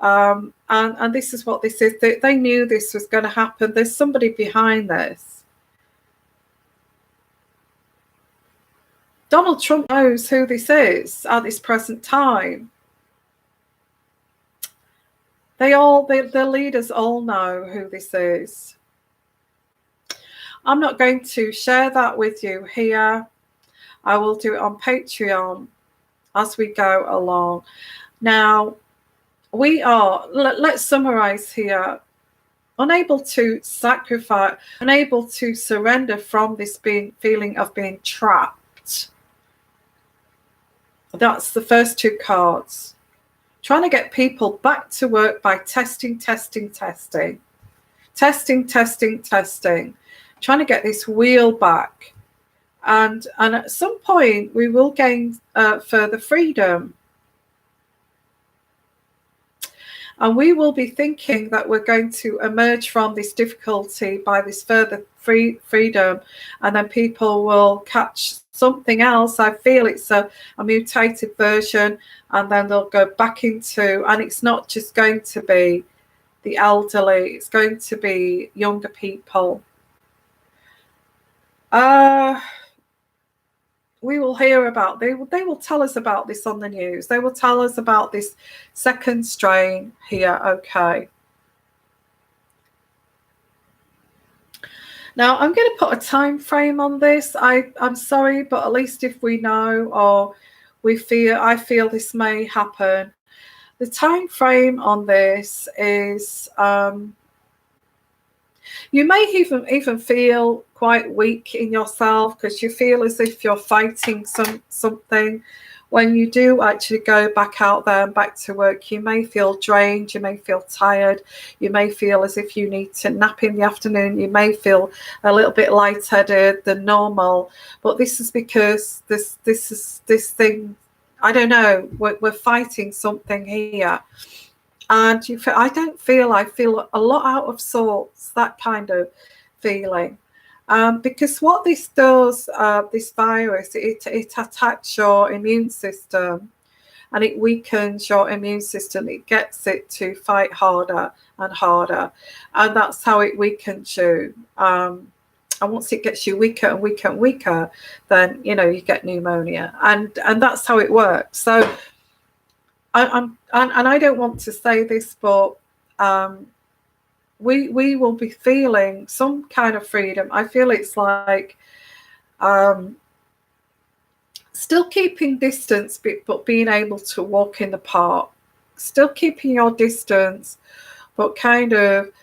And this is what this is. They knew this was going to happen. There's somebody behind this. Donald Trump knows who this is at this present time. The leaders all know who this is. I'm not going to share that with you here. I will do it on Patreon as we go along. Now, we are, let's summarize here, unable to sacrifice, unable to surrender from this feeling of being trapped. That's the first two cards. Trying to get people back to work by testing. Trying to get this wheel back. And at some point, we will gain further freedom. And we will be thinking that we're going to emerge from this difficulty by this further freedom. And then people will catch something else. I feel it's a mutated version. And then they'll go back into, and it's not just going to be the elderly. It's going to be younger people. We will hear about, they will tell us about this on the news. They will tell us about this second strain here. Okay. Now I'm going to put a time frame on this. I'm sorry, but at least if we know or I feel this may happen. The time frame on this is you may even feel quite weak in yourself because you feel as if you're fighting something. When you do actually go back out there and back to work, you may feel drained, you may feel tired, you may feel as if you need to nap in the afternoon, you may feel a little bit lightheaded than normal. But this is because this thing, I don't know, we're fighting something here. And I feel a lot out of sorts, that kind of feeling. Because what this does, this virus, it attacks your immune system and it weakens your immune system. It gets it to fight harder and harder. And that's how it weakens you. And once it gets you weaker and weaker and weaker, then, you get pneumonia. And that's how it works. So I don't want to say this, but we will be feeling some kind of freedom. I feel it's like still keeping distance, but being able to walk in the park, still keeping your distance, but kind of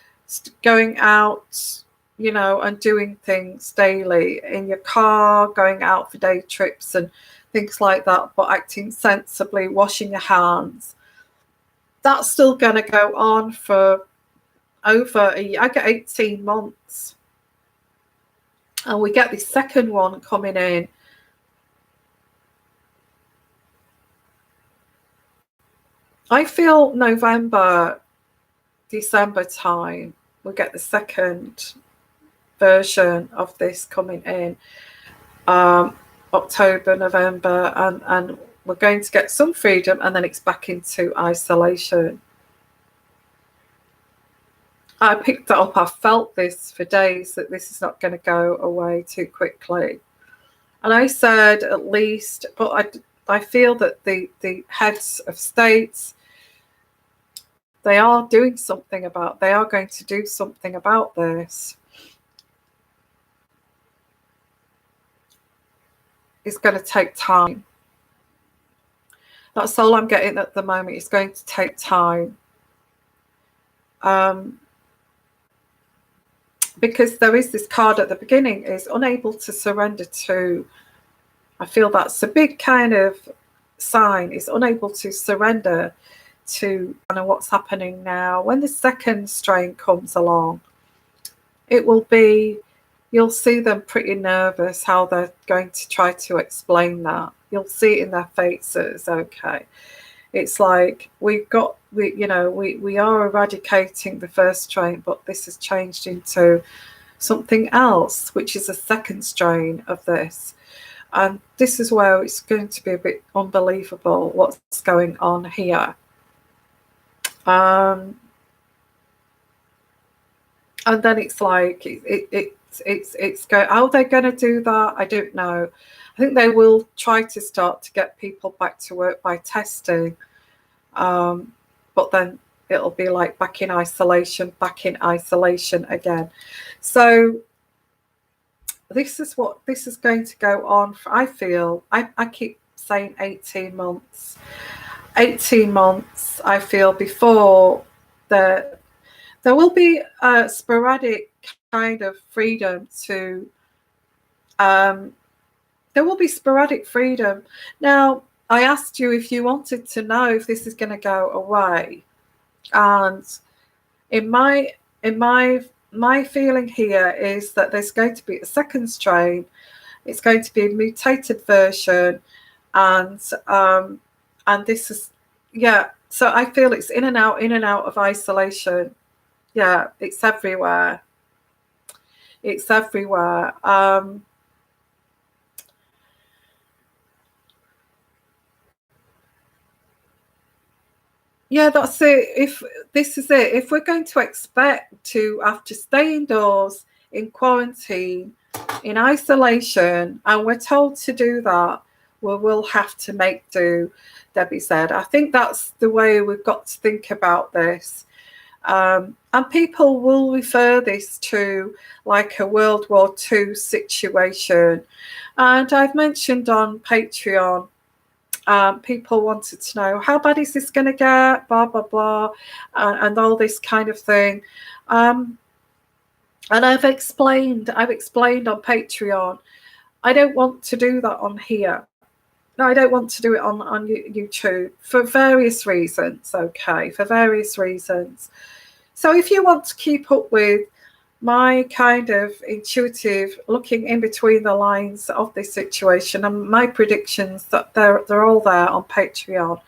going out, and doing things daily in your car, going out for day trips and things like that, but acting sensibly, washing your hands. That's still going to go on for over a year. I get 18 months. And we get the second one coming in. I feel November, December time, we get the second version of this coming in. October, November, and we're going to get some freedom, and then it's back into isolation. I picked it up. I felt this for days, that this is not going to go away too quickly. And I said at least, but I feel that the heads of states, they are doing something about, they are going to do something about this. It's going to take time. That's all I'm getting at the moment. It's going to take time. because there is this card at the beginning, is unable to surrender to. I feel that's a big kind of sign, is unable to surrender to what's happening now. When the second strain comes along, it will be, you'll see them pretty nervous how they're going to try to explain that. You'll see it in their faces. Okay, it's like we are eradicating the first strain, but this has changed into something else, which is a second strain of this. And this is where it's going to be a bit unbelievable what's going on here. And then it's like it's go. How they're going to do that, I don't know. I think they will try to start to get people back to work by testing, but then it'll be like back in isolation again. So this is what this is going to go on for. I feel I keep saying 18 months. 18 months, I feel, before there will be a sporadic kind of freedom to, there will be sporadic freedom. Now, I asked you if you wanted to know if this is going to go away. And in my feeling here is that there's going to be a second strain. It's going to be a mutated version. And this is, yeah, so I feel it's in and out of isolation. Yeah, it's everywhere. It's everywhere. Yeah, that's it. If this is it, if we're going to expect to have to stay indoors, in quarantine, in isolation, and we're told to do that, we will have to make do, Debbie said. I think that's the way we've got to think about this. And people will refer this to like a World War II situation. And I've mentioned on Patreon, people wanted to know, how bad is this going to get, blah, blah, blah, and all this kind of thing. And I've explained on Patreon, I don't want to do that on here. No, I don't want to do it on YouTube for various reasons, okay, for various reasons. So if you want to keep up with my kind of intuitive looking in between the lines of this situation and my predictions, that they're all there on Patreon.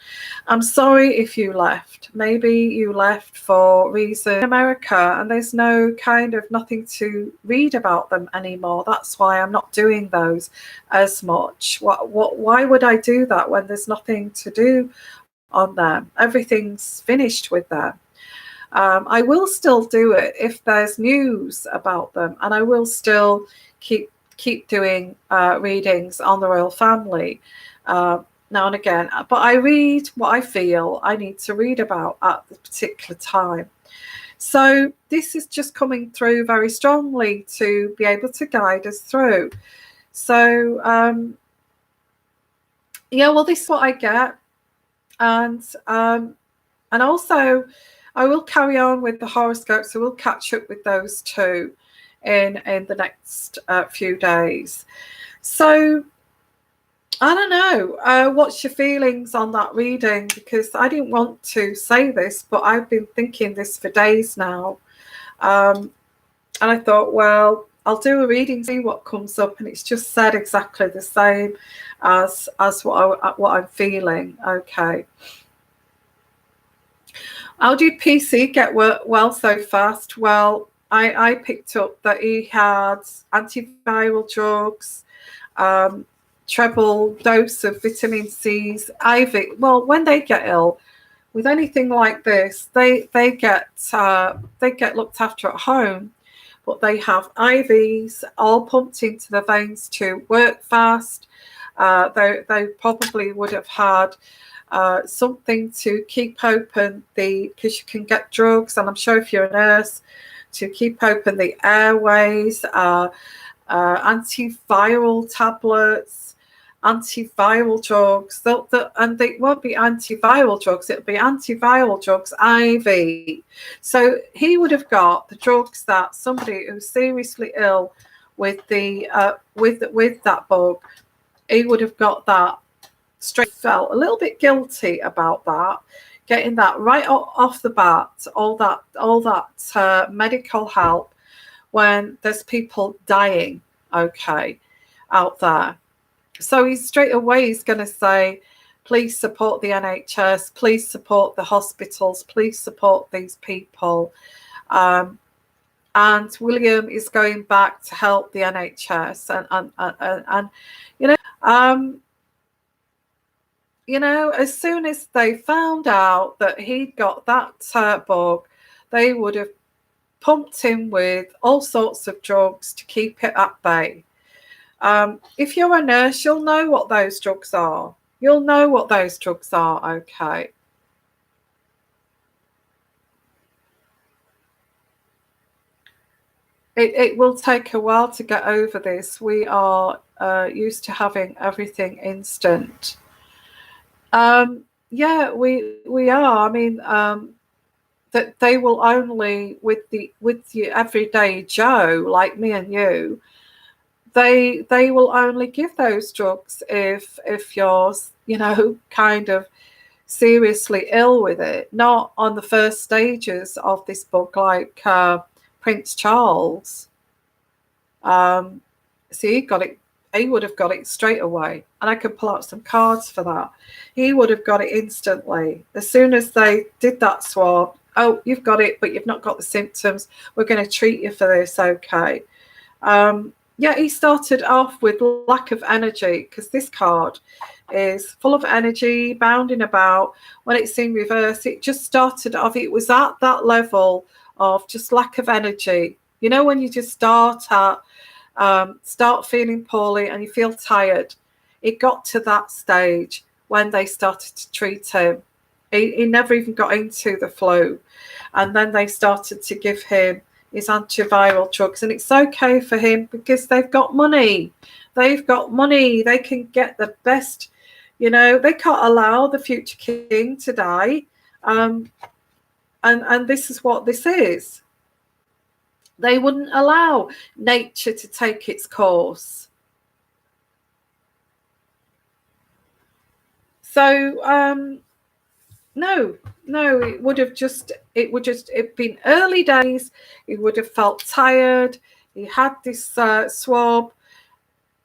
I'm sorry if you left. Maybe you left for reason in America and there's no kind of nothing to read about them anymore. That's why I'm not doing those as much. Why would I do that when there's nothing to do on them? Everything's finished with them. I will still do it if there's news about them, and I will still keep doing readings on the royal family now and again. But I read what I feel I need to read about at the particular time. So this is just coming through very strongly to be able to guide us through. So yeah, well, this is what I get, and also, I will carry on with the horoscopes, so we'll catch up with those too in the next few days. So, I don't know, what's your feelings on that reading? Because I didn't want to say this, but I've been thinking this for days now. And I thought, well, I'll do a reading, see what comes up, and it's just said exactly the same as what I'm feeling. Okay. How did PC get well so fast? Well, I picked up that he had antiviral drugs, treble dose of vitamin C's, IV. Well, when they get ill with anything like this, they get looked after at home, but they have IVs all pumped into the veins to work fast. They probably would have had something to keep open because you can get drugs, and I'm sure if you're a nurse, to keep open the airways, antiviral tablets, antiviral drugs. And they won't be antiviral drugs, it'll be antiviral drugs IV. So he would have got the drugs that somebody who's seriously ill with the with that bug, he would have got that straight. Felt a little bit guilty about that, getting that right off the bat, all that medical help when there's people dying, okay, out there. So he's straight away he's going to say, please support the NHS, please support the hospitals, please support these people. And William is going back to help the NHS, and you know, as soon as they found out that he'd got that bug, they would have pumped him with all sorts of drugs to keep it at bay. If you're a nurse, you'll know what those drugs are. You'll know what those drugs are, okay? It will take a while to get over this. We are used to having everything instant. Yeah, we are. I mean, that they will only with the everyday Joe like me and you. They will only give those drugs if you're, you know, kind of seriously ill with it, not on the first stages of this book like Prince Charles. So he would have got it straight away, and I could pull out some cards for that. He would have got it instantly as soon as they did that swab. Oh, you've got it, but you've not got the symptoms. We're going to treat you for this, okay? Yeah, he started off with lack of energy because this card is full of energy, bounding about. When it's in reverse, it just started off. It was at that level of just lack of energy. You know, when you just start feeling poorly and you feel tired. It got to that stage when they started to treat him. He never even got into the flu. And then they started to give him his antiviral drugs. And it's okay for him because they've got money. They've got money. They can get the best, you know, they can't allow the future king to die. And this is what this is. They wouldn't allow nature to take its course. So no, it would have been early days. He would have felt tired. He had this swab.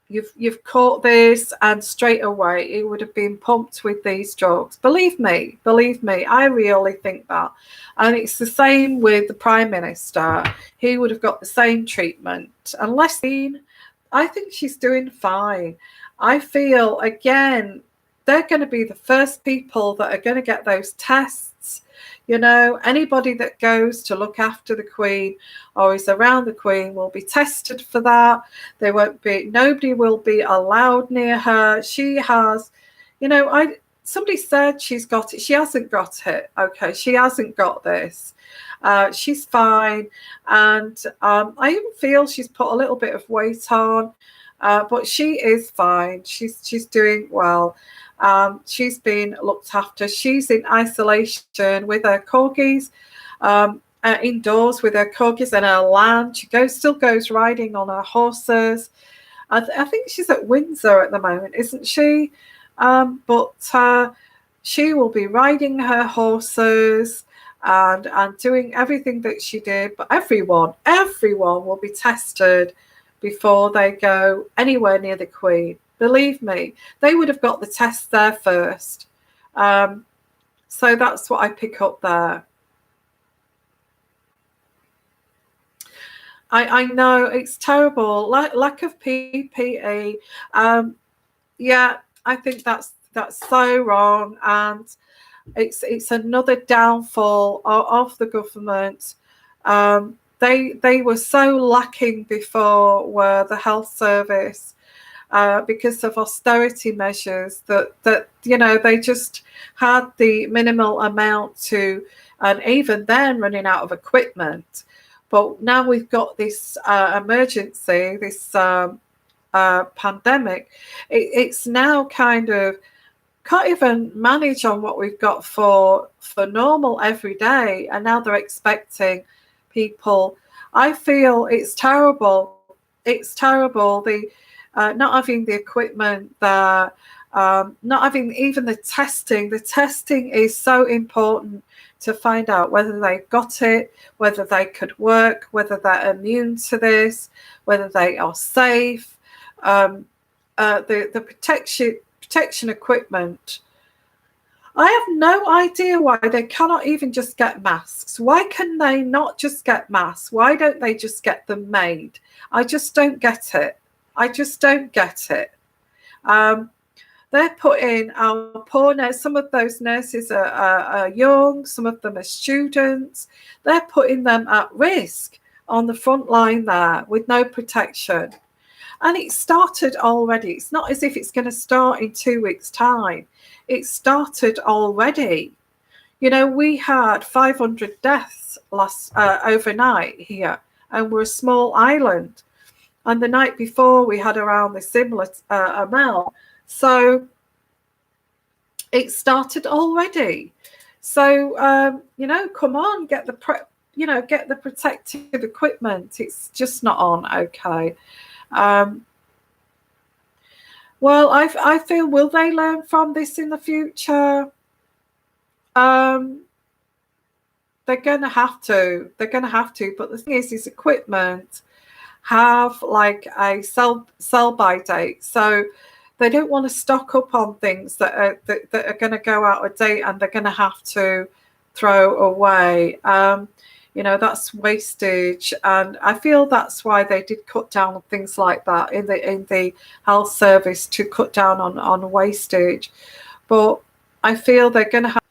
You've caught this, and straight away he would have been pumped with these drugs. Believe me, I really think that. And it's the same with the Prime Minister. He would have got the same treatment. Unless I think she's doing fine. I feel, again, they're going to be the first people that are going to get those tests. You know, anybody that goes to look after the Queen or is around the Queen will be tested for that. Nobody will be allowed near her. She has, you know, somebody said she's got it. She hasn't got it. Okay, she hasn't got this. She's fine. And I even feel she's put a little bit of weight on, but she is fine. She's doing well. She's been looked after. She's in isolation with her corgis, indoors with her corgis and her land. She still goes riding on her horses. I think she's at Windsor at the moment, isn't she? But she will be riding her horses and doing everything that she did. But everyone will be tested before they go anywhere near the Queen. Believe me, they would have got the test there first. So that's what I pick up there. I know it's terrible. Lack of PPE. Yeah, I think that's so wrong, and it's another downfall of the government. They were so lacking before, were the health service. Because of austerity measures that you know, they just had the minimal amount to, and even then running out of equipment. But now we've got this emergency, this pandemic, it's now kind of can't even manage on what we've got for normal every day, and now they're expecting people. I feel it's terrible. It's terrible. The not having the equipment, the not having even the testing. The testing is so important to find out whether they've got it, whether they could work, whether they're immune to this, whether they are safe. The protection equipment. I have no idea why they cannot even just get masks. Why can they not just get masks? Why don't they just get them made? I just don't get it. I just don't get it. They're putting our poor nurses, some of those nurses are young, some of them are students. They're putting them at risk on the front line there with no protection. And it started already. It's not as if it's going to start in 2 weeks' time. It started already. You know, we had 500 deaths last overnight here, and we're a small island. And the night before, we had around the similar amount. So it started already. So you know, come on, get the get the protective equipment. It's just not on. Okay. Well, I feel, will they learn from this in the future? They're going to have to. They're going to have to. But the thing is equipment have like a sell by date, so they don't want to stock up on things that are going to go out of date and they're going to have to throw away. You know, that's wastage, and I feel that's why they did cut down on things like that in the health service, to cut down on wastage. But I feel they're going to have.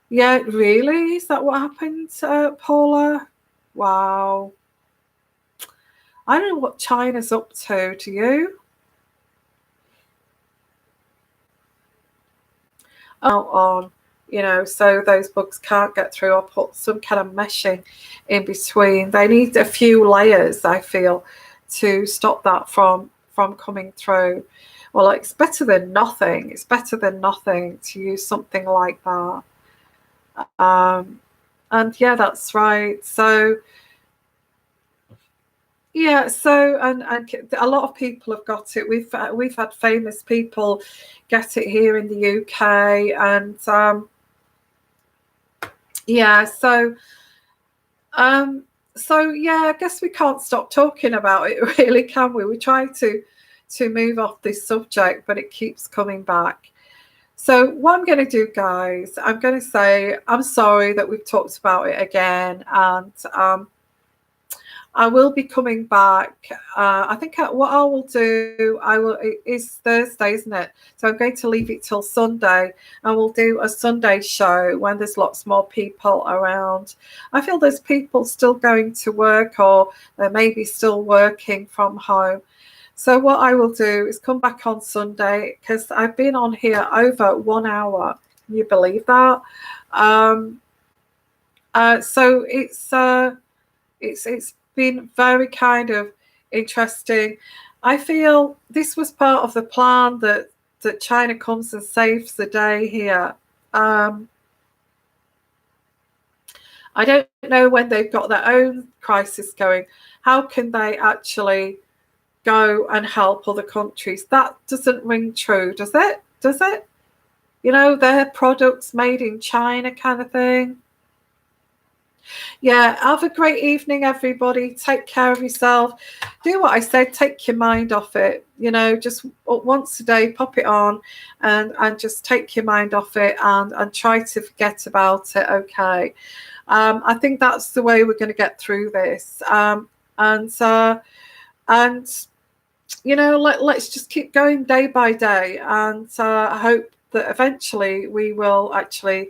Yeah, really? Is that what happened, Paula? Wow. I don't know what China's up to. Do you? On, you know, so those bugs can't get through, or put some kind of meshing in between. They need a few layers, I feel, to stop that from coming through. Well, it's better than nothing. It's better than nothing to use something like that. And yeah, that's right. So yeah, so and a lot of people have got it. We've had famous people get it here in the UK, and yeah, so yeah, I guess we can't stop talking about it, really, can we? We try to move off this subject, but it keeps coming back. So what I'm going to do, guys, I'm going to say I'm sorry that we've talked about it again, and I will be coming back. I think what I will do, it's Thursday, isn't it? So I'm going to leave it till Sunday, and we'll do a Sunday show when there's lots more people around. I feel there's people still going to work, or they're maybe still working from home. So what I will do is come back on Sunday, because I've been on here over 1 hour. Can you believe that? So it's been very kind of interesting. I feel this was part of the plan, that China comes and saves the day here. I don't know when they've got their own crisis going, how can they actually go and help other countries? That doesn't ring true, does it? Does it? You know, their products made in China kind of thing. Yeah, have a great evening, everybody. Take care of yourself. Do what I said, take your mind off it. You know, just once a day, pop it on and just take your mind off it, and try to forget about it, okay? I think that's the way we're going to get through this. And you know, let's just keep going day by day, and I hope that eventually we will actually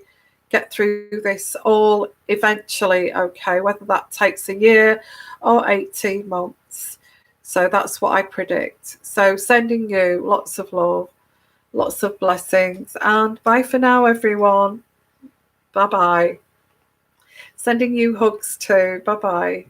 get through this all eventually, okay, whether that takes a year or 18 months. So that's what I predict. So sending you lots of love, lots of blessings, and bye for now, everyone. Bye-bye. Sending you hugs too. Bye-bye.